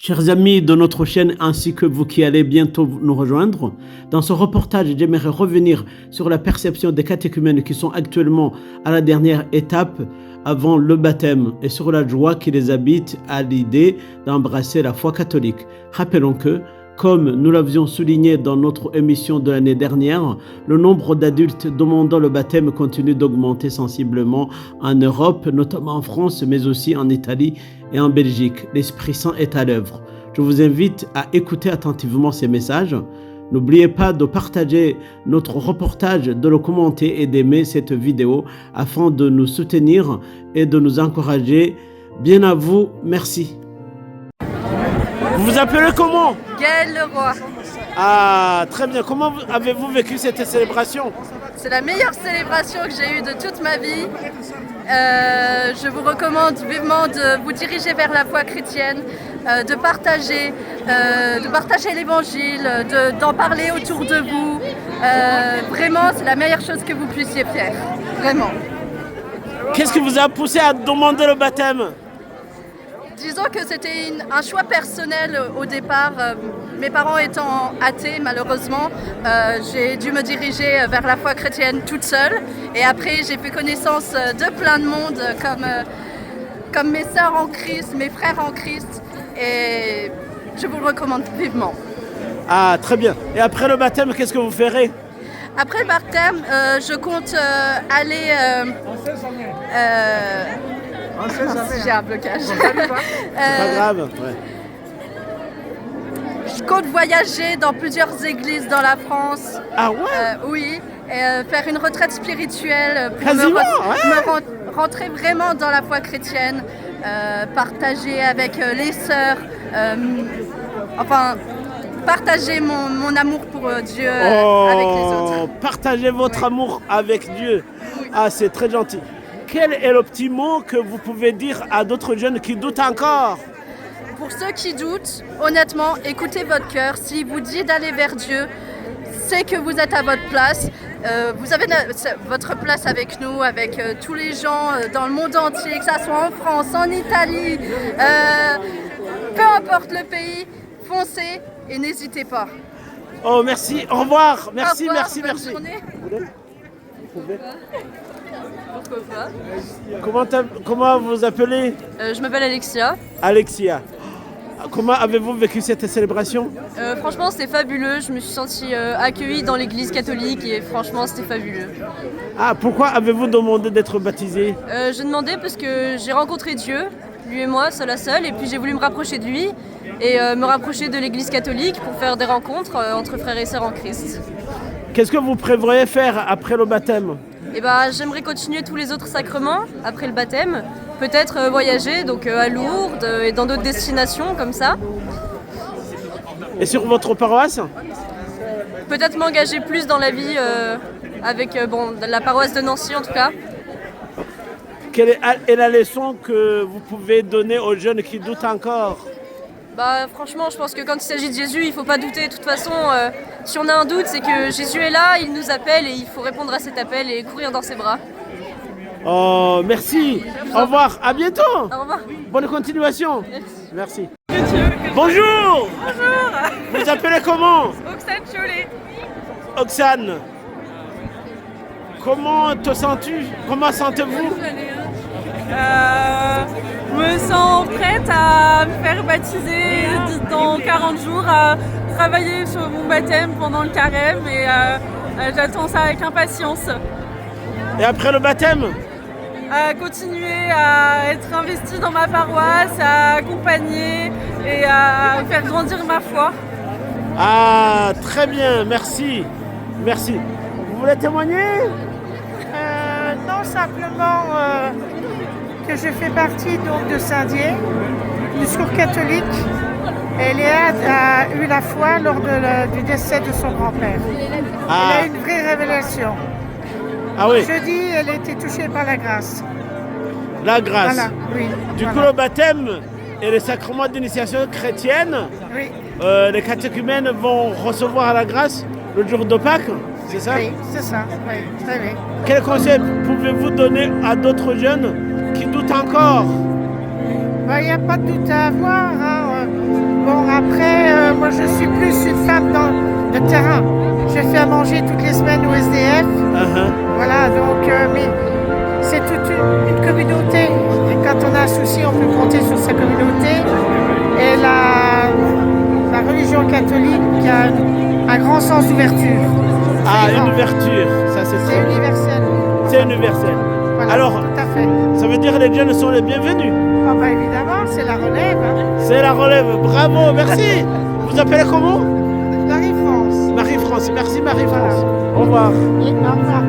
Chers amis de notre chaîne ainsi que vous qui allez bientôt nous rejoindre, dans ce reportage, j'aimerais revenir sur la perception des catéchumènes qui sont actuellement à la dernière étape avant le baptême et sur la joie qui les habite à l'idée d'embrasser la foi catholique. Rappelons que, comme nous l'avions souligné dans notre émission de l'année dernière, le nombre d'adultes demandant le baptême continue d'augmenter sensiblement en Europe, notamment en France, mais aussi en Italie et en Belgique. L'Esprit Saint est à l'œuvre. Je vous invite à écouter attentivement ces messages. N'oubliez pas de partager notre reportage, de le commenter et d'aimer cette vidéo afin de nous soutenir et de nous encourager. Bien à vous, merci. Vous vous appelez comment? Gaël Leroy. Ah, très bien. Comment avez-vous vécu cette célébration? C'est la meilleure célébration que j'ai eue de toute ma vie. Je vous recommande vivement de vous diriger vers la foi chrétienne, de partager l'évangile, d'en parler autour de vous. Vraiment, c'est la meilleure chose que vous puissiez faire. Vraiment. Qu'est-ce qui vous a poussé à demander le baptême? Disons que c'était un choix personnel au départ. Mes parents étant athées, malheureusement, j'ai dû me diriger vers la foi chrétienne toute seule. Et après, j'ai fait connaissance de plein de monde, comme mes sœurs en Christ, mes frères en Christ. Et je vous le recommande vivement. Ah, très bien. Et après le baptême, qu'est-ce que vous ferez? Après le baptême, je compte aller... j'ai un blocage. C'est pas grave. Ouais. Je compte voyager dans plusieurs églises dans la France. Ah ouais? Oui, faire une retraite spirituelle pour me rentrer vraiment dans la foi chrétienne, partager avec les sœurs, partager mon amour pour Dieu avec les autres. Partagez votre amour avec Dieu. Oui. Ah, c'est très gentil. Quel est le petit mot que vous pouvez dire à d'autres jeunes qui doutent encore? Pour ceux qui doutent, honnêtement, écoutez votre cœur. S'il vous dit d'aller vers Dieu, c'est que vous êtes à votre place. Vous avez votre place avec nous, avec tous les gens dans le monde entier, que ce soit en France, en Italie, peu importe le pays, foncez et n'hésitez pas. Oh, merci. Au revoir. Merci, merci, bonne merci. Journée. Comment vous appelez? Je m'appelle Alexia. Alexia. Comment avez-vous vécu cette célébration? Franchement, c'était fabuleux. Je me suis sentie accueillie dans l'église catholique et franchement, c'était fabuleux. Ah, pourquoi avez-vous demandé d'être baptisé? J'ai demandé parce que j'ai rencontré Dieu, lui et moi, seul à seul, et puis j'ai voulu me rapprocher de lui et me rapprocher de l'église catholique pour faire des rencontres entre frères et sœurs en Christ. Qu'est-ce que vous prévoyez faire après le baptême? J'aimerais continuer tous les autres sacrements après le baptême. Peut-être voyager donc à Lourdes et dans d'autres destinations comme ça. Et sur votre paroisse? Peut-être m'engager plus dans la vie avec la paroisse de Nancy en tout cas. Quelle est la leçon que vous pouvez donner aux jeunes qui doutent encore? Franchement, je pense que quand il s'agit de Jésus, il ne faut pas douter. De toute façon, si on a un doute, c'est que Jésus est là, il nous appelle et il faut répondre à cet appel et courir dans ses bras. Oh, merci. Au revoir. À bientôt. Au revoir. Bonne continuation. Merci. Bonjour. Bonjour. Vous appelez comment? Oxane Chollet. Oxane. Comment te sens-tu? Comment sentez-vous? Je me sens prête à me faire baptiser dans 40 jours, à travailler sur mon baptême pendant le carême et j'attends ça avec impatience. Et après le baptême? À continuer à être investie dans ma paroisse, à accompagner et à faire grandir ma foi. Ah, très bien, merci. Merci. Vous voulez témoigner? Non, simplement que je fais partie donc de Saint-Dié, du secours catholique. Et Léa a eu la foi lors du décès de son grand-père. Elle a eu une vraie révélation. Ah oui. Jeudi, elle a été touchée par la grâce. La grâce. Voilà, oui. Du coup, le baptême et les sacrements d'initiation chrétienne, oui. Les catéchumènes vont recevoir la grâce le jour de Pâques, c'est ça? Oui, c'est ça. Oui, très bien. Quel conseil pouvez-vous donner à d'autres jeunes qui doutent encore? Il n'y a pas de doute à avoir. femme de terrain. Je fais à manger toutes les semaines au SDF. Voilà, donc mais c'est toute une communauté. Et quand on a un souci, on peut compter sur sa communauté. Et la religion catholique a un grand sens d'ouverture. Ah, une ouverture, ça c'est C'est universel. C'est universel. Voilà, Alors, tout à fait. ça veut dire que les jeunes sont les bienvenus. Ah bah évidemment, c'est la relève. Hein. C'est la relève, bravo, merci. Vous appelez comment? Marie-France. Marie-France, merci Marie-France. Au revoir. Et au revoir.